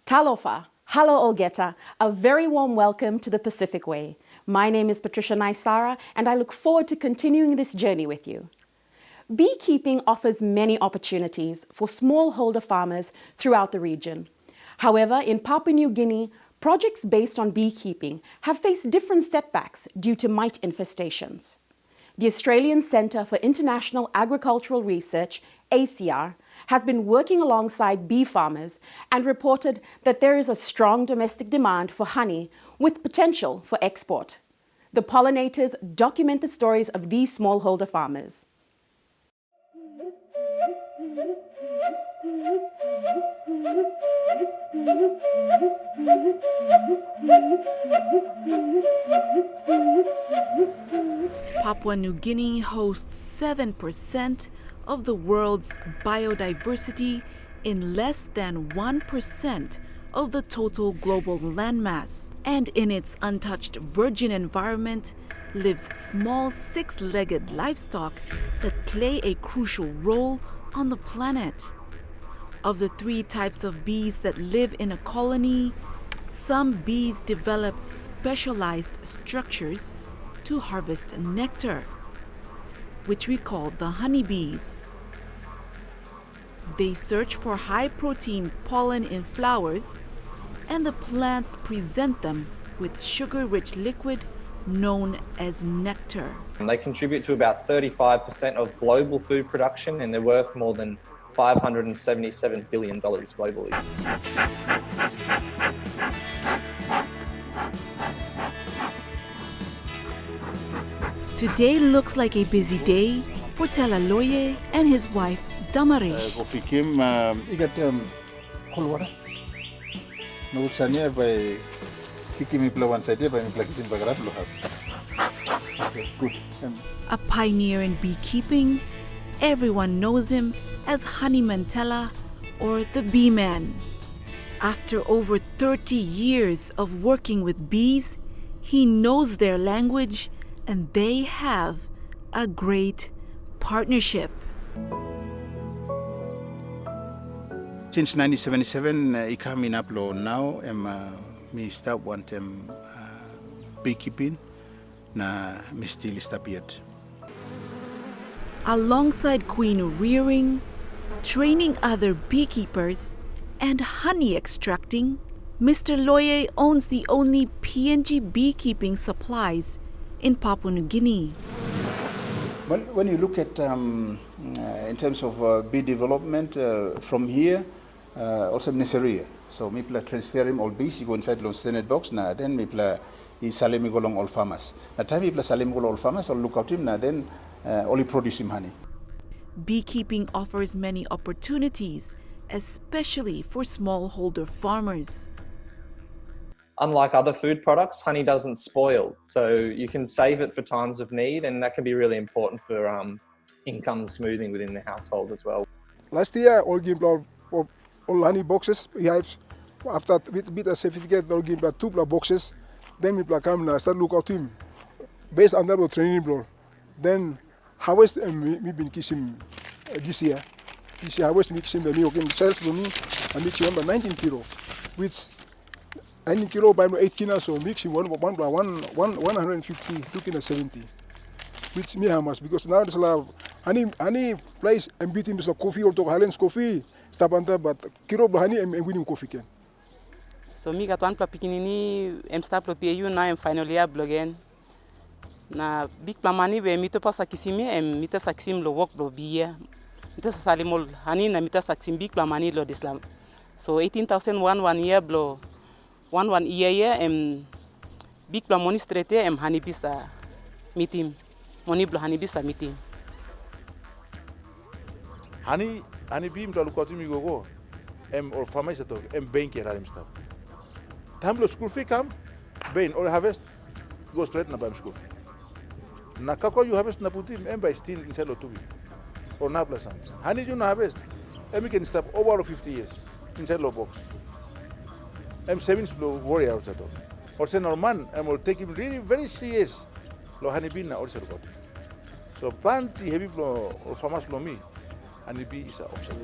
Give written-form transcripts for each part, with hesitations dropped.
Talofa, halo Olgeta, a very warm welcome to the Pacific Way. My name is Patricia Naisara, and I look forward to continuing this journey with you. Beekeeping offers many opportunities for smallholder farmers throughout the region. However, in Papua New Guinea, projects based on beekeeping have faced different setbacks due to mite infestations. The Australian Centre for International Agricultural Research, ACR, has been working alongside bee farmers and reported that there is a strong domestic demand for honey with potential for export. The pollinators document the stories of these smallholder farmers. Papua New Guinea hosts 7% of the world's biodiversity in less than 1% of the total global landmass. And in its untouched virgin environment lives small six-legged livestock that play a crucial role on the planet. Of the 3 types of bees that live in a colony, some bees develop specialized structures to harvest nectar, which we call the honeybees. They search for high-protein pollen in flowers, and the plants present them with sugar-rich liquid known as nectar. They contribute to about 35% of global food production, and they're worth more than $577 billion globally. Today looks like a busy day for Talaloye and his wife Damaresh. A pioneer in beekeeping, everyone knows him as Honey Mantella or the Bee Man. After over 30 years of working with bees, he knows their language and they have a great partnership. Since 1977, I come in Aplo now. Me start want beekeeping. Na me still stop yet. Alongside queen rearing, training other beekeepers, and honey extracting, Mr. Loye owns the only PNG beekeeping supplies in Papua New Guinea. When you look at in terms of bee development from here, also Neseria. So me transfer him all bees. You go inside the standard box now. Then me salemi go along all farmers. Na time me salemi go all farmers. I'll look out him now. Then only produce him honey. Beekeeping offers many opportunities, especially for smallholder farmers. Unlike other food products, honey doesn't spoil, so you can save it for times of need, and that can be really important for income smoothing within the household as well. Last year, all give all honey boxes. We have after with a certificate, all give 2 boxes. Then we come and start look at him based on that training blow. Then harvest me been kissing this year. This year harvest me kissing the new sales for me and mix number 19 kilo, which 19 kilo by 8 kilos, so mixing 150, 2 kilo 70. Which me how much because now there's a lot of honey place and beating Mr. Coffee or to Highlands Coffee, stop on that, but kilo honey and winning coffee can. So me got one pikinini, start PAU now and finally a bloggen. Na big plamani we mito pa sakisimi and mita saksim lo work lo biya. Mita salimol honey na mita saksim big plamani lo dislam. So 18,000 one year blow. One year and big plamoni straight and honey bisa meeting. Money blow honey bisa meeting. Honey beam to look at me go. Or farmers at bank here stuff. Time school fee come, bain or harvest, go straight na bam school. Na kako you harvest na puti, by still inside of 2 weeks. Or na plus honey you na harvest, we can stop over 50 years inside of box. Savings blow worry out at all. Or say no man, will take him really very serious. Lo honey bean na also got. So plant the heavy blow or farmers blow me, honey bee is an option.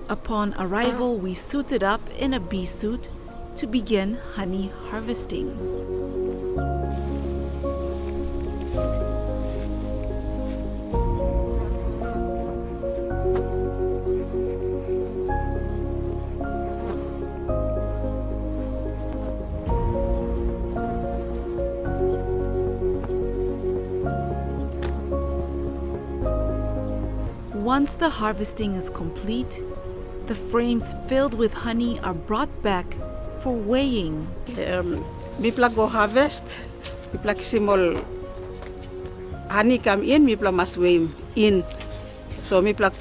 Upon arrival, we suited up in a bee suit to begin honey harvesting. Once the harvesting is complete, the frames filled with honey are brought back for weighing. Mipla go harvest, mipla kisimol honey come in, mipla must weigh in. So mipla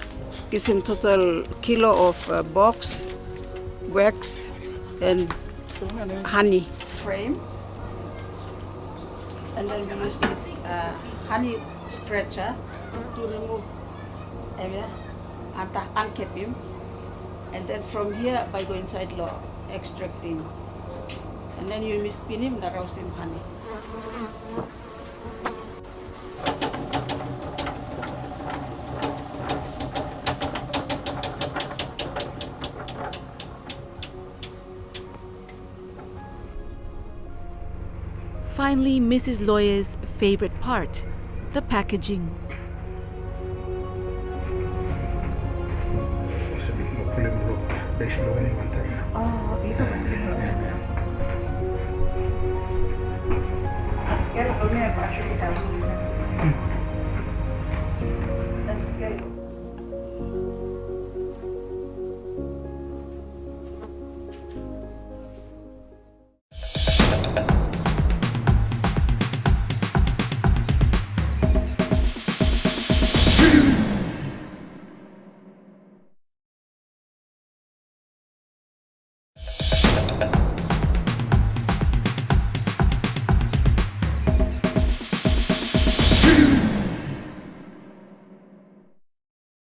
kisim total kilo of box, wax, and honey frame. And then we use this honey stretcher to remove and uncap him. And then from here, by go inside law, extracting. And then you spin him, the roast him honey. Finally, Mrs. Loye's favorite part, the packaging.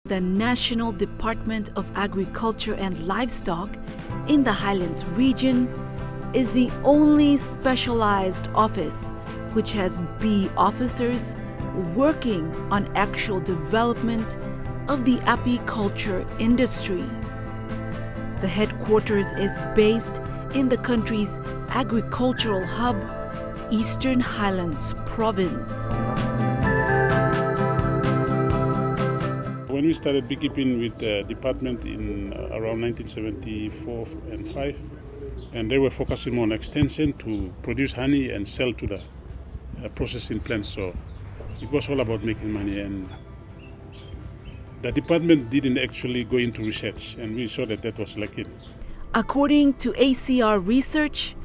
The National Department of Agriculture and Livestock in the Highlands region is the only specialized office which has bee officers working on actual development of the apiculture industry. The headquarters is based in the country's agricultural hub, Eastern Highlands Province. When we started beekeeping with the department in around 1974 and 5, and they were focusing on extension to produce honey and sell to the processing plants. So it was all about making money, and the department didn't actually go into research, and we saw that that was lacking. According to ACR research,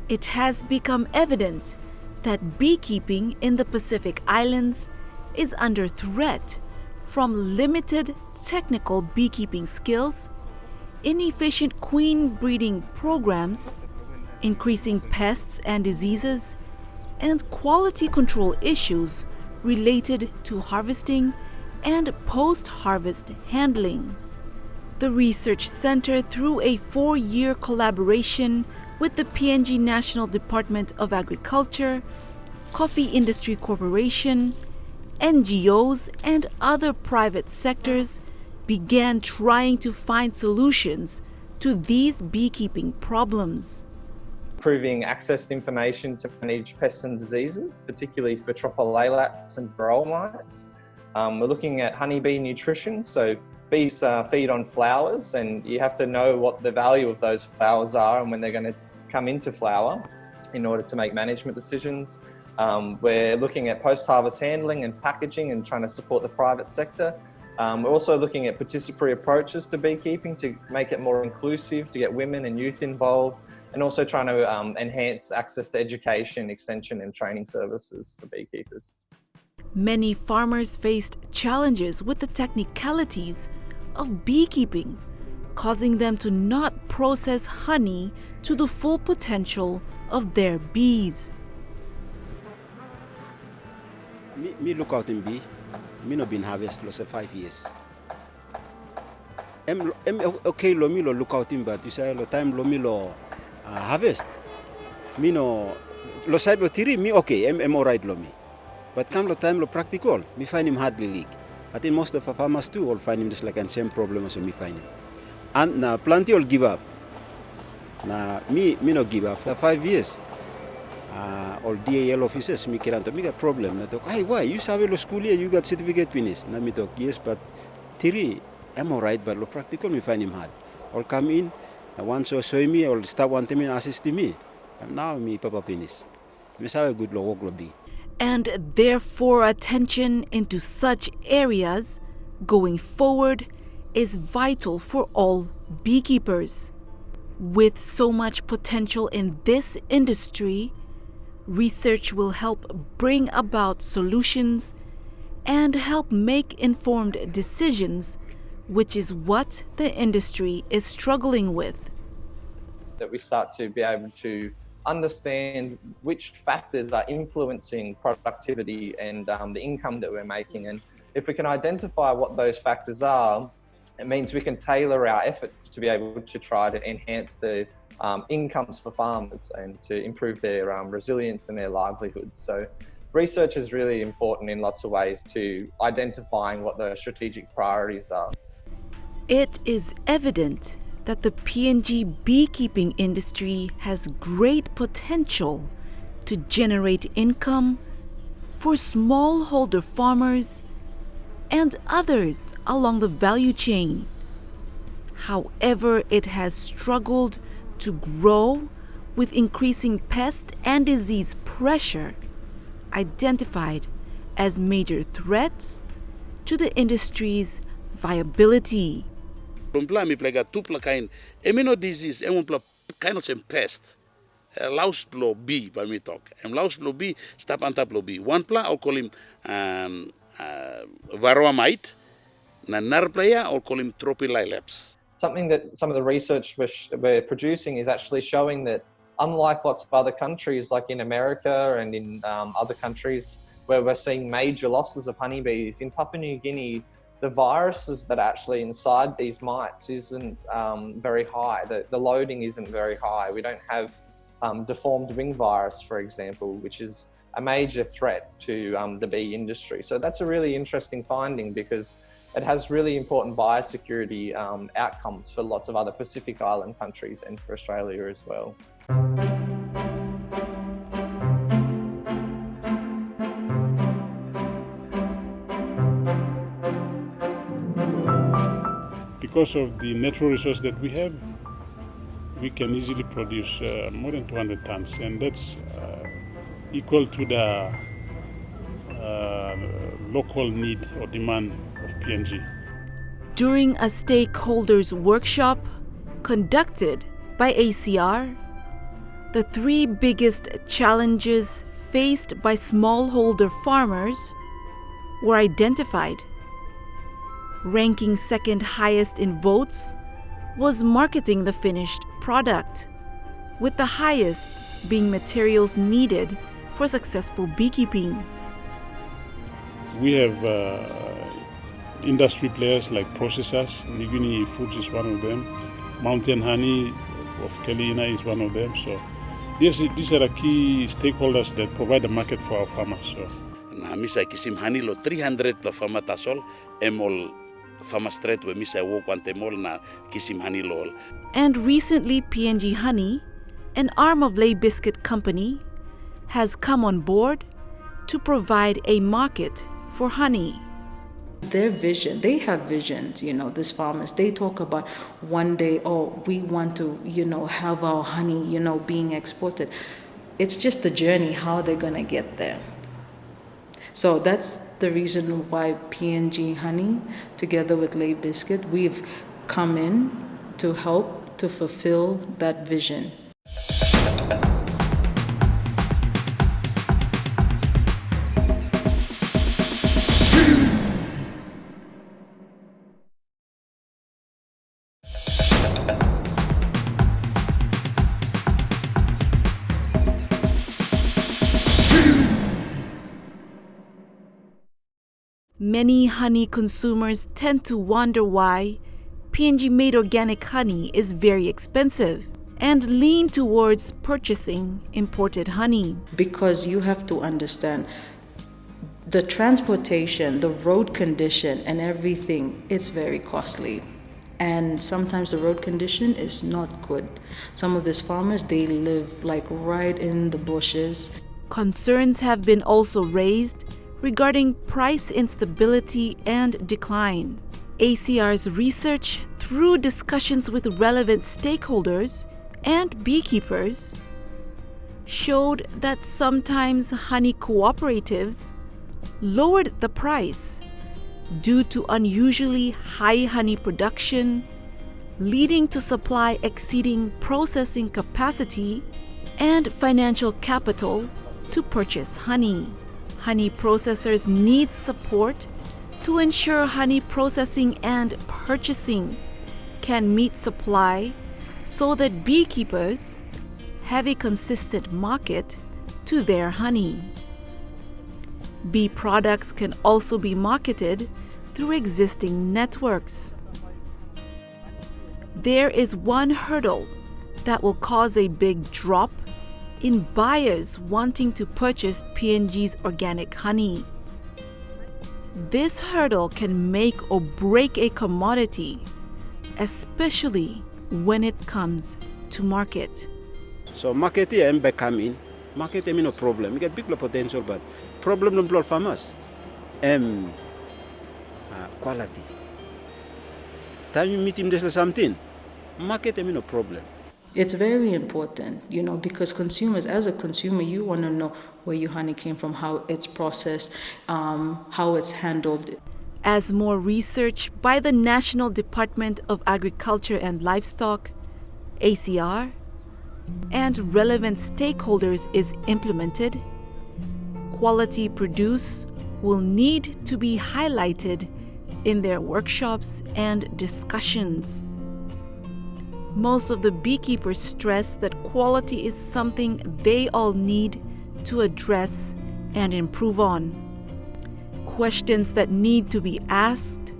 it has become evident that beekeeping in the Pacific Islands is under threat from limited technical beekeeping skills, inefficient queen breeding programs, increasing pests and diseases, and quality control issues related to harvesting and post-harvest handling. The Research Center, through a 4-year collaboration with the PNG National Department of Agriculture, Coffee Industry Corporation, NGOs, and other private sectors, began trying to find solutions to these beekeeping problems. Improving access to information to manage pests and diseases, particularly for tropholalaps and varroa mites. We're looking at honeybee nutrition, so bees feed on flowers, and you have to know what the value of those flowers are and when they're going to come into flower in order to make management decisions. We're looking at post-harvest handling and packaging and trying to support the private sector. We're also looking at participatory approaches to beekeeping to make it more inclusive, to get women and youth involved, and also trying to enhance access to education, extension and training services for beekeepers. Many farmers faced challenges with the technicalities of beekeeping, causing them to not process honey to the full potential of their bees. Me look out in bee. Me no been harvest lost 5 years. Okay lo me lo look out in, but you say lo time lo me lo harvest. Me no lo side lo tiri me okay. Em alright lo me. But come lo time lo practical. Me find him hardly leak. I think most of the farmers too all find him just like the same problem as me find him. and na plenty will give up. Na me no give up for 5 years. All DAL officers me kiranto me got problem. Na talk, hey, why you sabi lo school here, you got certificate finish. Na me talk, yes, but theory I'm alright, but lo practical me find him hard. I'll come in, once or show me, I'll start wanting me assist me. And now me papa finish. Me sabi good lo work lo be. And therefore attention into such areas going forward is vital for all beekeepers. With so much potential in this industry, research will help bring about solutions and help make informed decisions, which is what the industry is struggling with. That we start to be able to understand which factors are influencing productivity and the income that we're making. And if we can identify what those factors are, it means we can tailor our efforts to be able to try to enhance the incomes for farmers and to improve their resilience and their livelihoods. So research is really important in lots of ways to identifying what the strategic priorities are. It is evident that the PNG beekeeping industry has great potential to generate income for smallholder farmers and others along the value chain. However, it has struggled to grow with increasing pest and disease pressure, identified as major threats to the industry's viability. Rumpla mi plega tupla kain emino disease emumpla kind of some pest. Laus plo B by me talk. Laus plo B stap anta plo B. One pla I'll call him varroa mite. Na narplaya I'll call him Tropililaps. Something that some of the research we're producing is actually showing that unlike lots of other countries like in America and in other countries where we're seeing major losses of honeybees, in Papua New Guinea the viruses that are actually inside these mites isn't very high. The loading isn't very high. We don't have deformed wing virus, for example, which is a major threat to the bee industry. So that's a really interesting finding because it has really important biosecurity outcomes for lots of other Pacific Island countries and for Australia as well. Because of the natural resource that we have, we can easily produce more than 200 tons, and that's equal to the local need or demand of PNG. During a stakeholders workshop conducted by ACR, the three biggest challenges faced by smallholder farmers were identified. Ranking second highest in votes was marketing the finished product, with the highest being materials needed for successful beekeeping. We have industry players like processors. Niguni Foods is one of them. Mountain Honey of Kelina is one of them. So these are the key stakeholders that provide the market for our farmers. So. Na misa kisim honey lo 300 pla farma tasol emol farma straight we misa wo kwantemol na kisim honey lol. And recently PNG Honey, an arm of Lay Biscuit Company, has come on board to provide a market for honey. Their vision, they have visions, these farmers, they talk about one day, we want to, have our honey, being exported. It's just the journey, how they're going to get there. So that's the reason why PNG Honey, together with Lay Biscuit, we've come in to help to fulfill that vision. Many honey consumers tend to wonder why PNG-made organic honey is very expensive and lean towards purchasing imported honey. Because you have to understand the transportation, the road condition and everything, it's very costly. And sometimes the road condition is not good. Some of these farmers, they live like right in the bushes. Concerns have been also raised regarding price instability and decline. ACR's research, through discussions with relevant stakeholders and beekeepers, showed that sometimes honey cooperatives lowered the price due to unusually high honey production, leading to supply exceeding processing capacity and financial capital to purchase honey. Honey processors need support to ensure honey processing and purchasing can meet supply so that beekeepers have a consistent market to their honey. Bee products can also be marketed through existing networks. There is one hurdle that will cause a big drop in buyers wanting to purchase P&G's organic honey. This hurdle can make or break a commodity, especially when it comes to market. So market here and back coming, market no problem. We get big potential, but problem no blood farmers. Quality. Time you meet him there's something. Market no problem. It's very important, because consumers, as a consumer, you want to know where your honey came from, how it's processed, how it's handled. As more research by the National Department of Agriculture and Livestock, ACR, and relevant stakeholders is implemented, quality produce will need to be highlighted in their workshops and discussions. Most of the beekeepers stress that quality is something they all need to address and improve on. Questions that need to be asked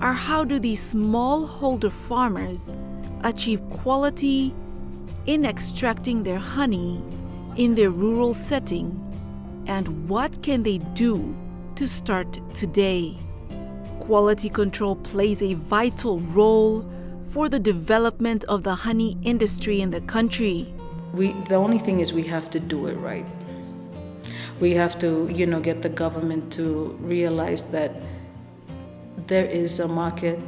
are, how do these smallholder farmers achieve quality in extracting their honey in their rural setting, and what can they do to start today? Quality control plays a vital role for the development of the honey industry in the country. The only thing is we have to do it right. We have to, get the government to realize that there is a market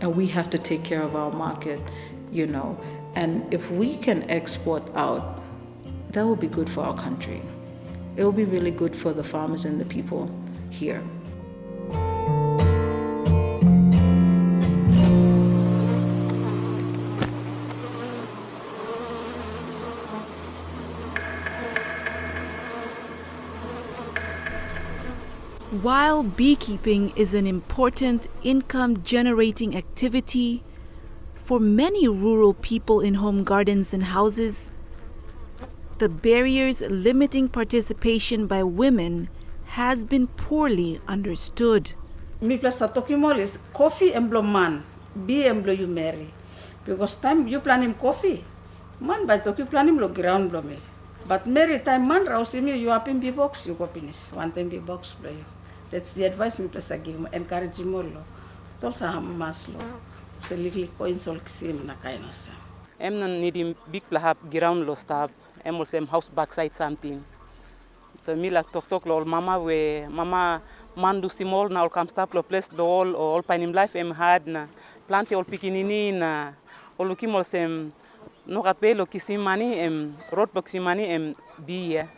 and we have to take care of our market, And if we can export out, that will be good for our country. It will be really good for the farmers and the people here. While beekeeping is an important income-generating activity for many rural people in home gardens and houses, the barriers limiting participation by women has been poorly understood. Mi plasa tokimolis coffee emblo man, bee emblo you marry. Because time you plan him coffee, man by toki plan him lo ground blow me. But marry time man rausimi you up in bee box you go finish. One time bee box blow you. That's the advice mi plasa give him, encourage him more lo. Tolsa ham mas lo. Se likli coins all ksim na kainos. Em non need him big plahap ground lo stab. Em also house backside something. So me like talk lo mama we mama mandu simol na all come stop lo place do all panim life em hard na plante all pikinini na all lukim all sem no kat pe lo kisimani em road boximani em biya.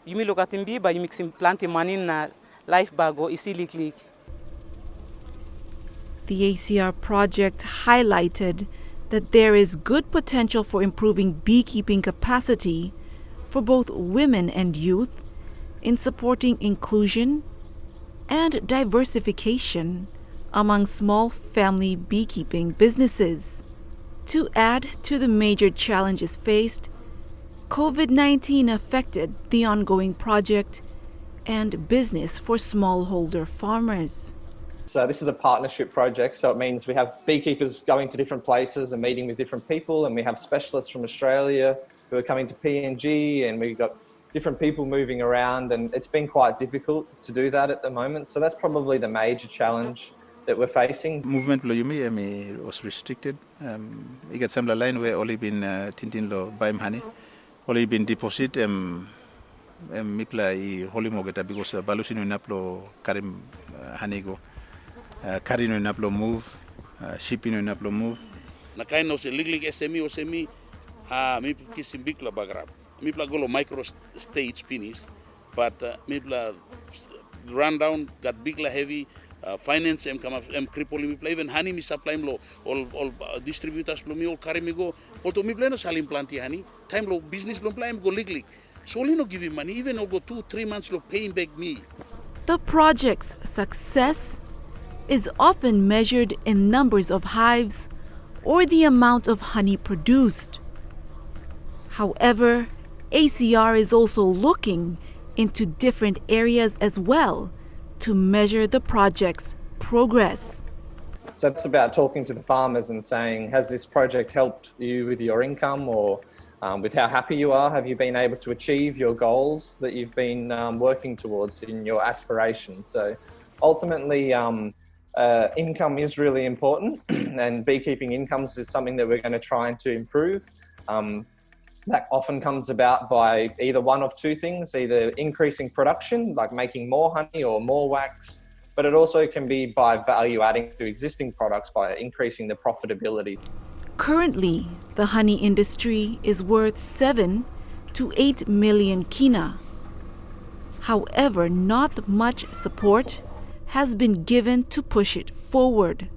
You me look at him bi ba you mix him plante mani na life bago isili click. The ACR project highlighted that there is good potential for improving beekeeping capacity for both women and youth in supporting inclusion and diversification among small family beekeeping businesses. To add to the major challenges faced, COVID-19 affected the ongoing project and business for smallholder farmers. So this is a partnership project, so it means we have beekeepers going to different places and meeting with different people, and we have specialists from Australia who are coming to P&G, and we've got different people moving around, and it's been quite difficult to do that at the moment. So that's probably the major challenge that we're facing. Movement lo yumi was restricted. You get some line where only been tintin lo baim honey, only been deposit mipla I holy mogeta because balusino naplo karim honey go karino naplo move shipping naplo move. Na kain no se liglig SME o semi mi kisim bikla bagrab. Mi pla golo micro stage finish, but mi pla run down got bigla heavy finance come up cripple mi pla even honey mi supply lo all distributors lo mi all carry mi go although mi pla no salim planti honey time lo business lo pla go liglig. So only no give him money even go 2-3 months lo paying back me. The project's success is often measured in numbers of hives or the amount of honey produced. However, ACR is also looking into different areas as well to measure the project's progress. So it's about talking to the farmers and saying, has this project helped you with your income or with how happy you are? Have you been able to achieve your goals that you've been working towards in your aspirations? So ultimately, income is really important and beekeeping incomes is something that we're going to try to improve. That often comes about by either one of two things, either increasing production, like making more honey or more wax, but it also can be by value adding to existing products by increasing the profitability. Currently, the honey industry is worth 7 to 8 million kina. However, not much support has been given to push it forward.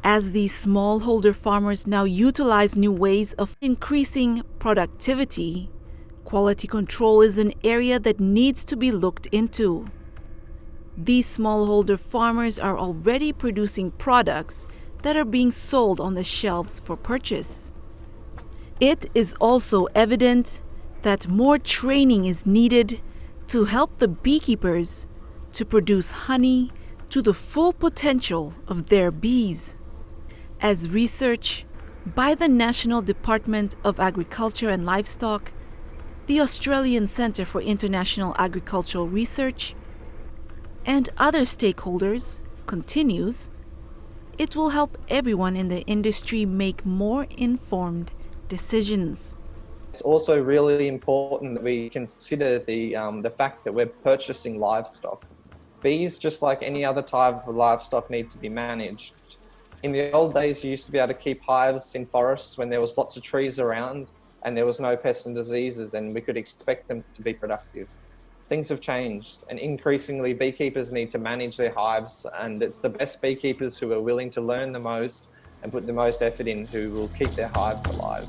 As these smallholder farmers now utilize new ways of increasing productivity, quality control is an area that needs to be looked into. These smallholder farmers are already producing products that are being sold on the shelves for purchase. It is also evident that more training is needed to help the beekeepers to produce honey to the full potential of their bees. As research by the National Department of Agriculture and Livestock, the Australian Centre for International Agricultural Research, and other stakeholders continues, it will help everyone in the industry make more informed decisions. It's also really important that we consider the fact that we're purchasing livestock. Bees, just like any other type of livestock, need to be managed. In the old days, you used to be able to keep hives in forests when there was lots of trees around and there was no pests and diseases and we could expect them to be productive. Things have changed and increasingly beekeepers need to manage their hives, and it's the best beekeepers who are willing to learn the most and put the most effort in who will keep their hives alive.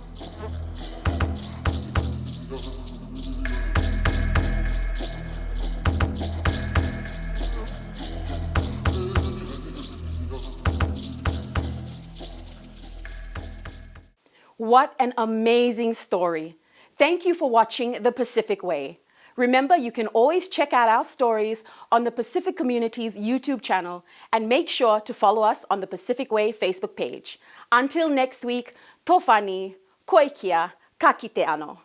What an amazing story. Thank you for watching The Pacific Way. Remember, you can always check out our stories on the Pacific Community's YouTube channel and make sure to follow us on the Pacific Way Facebook page. Until next week, tofani, koikia, kakite ano.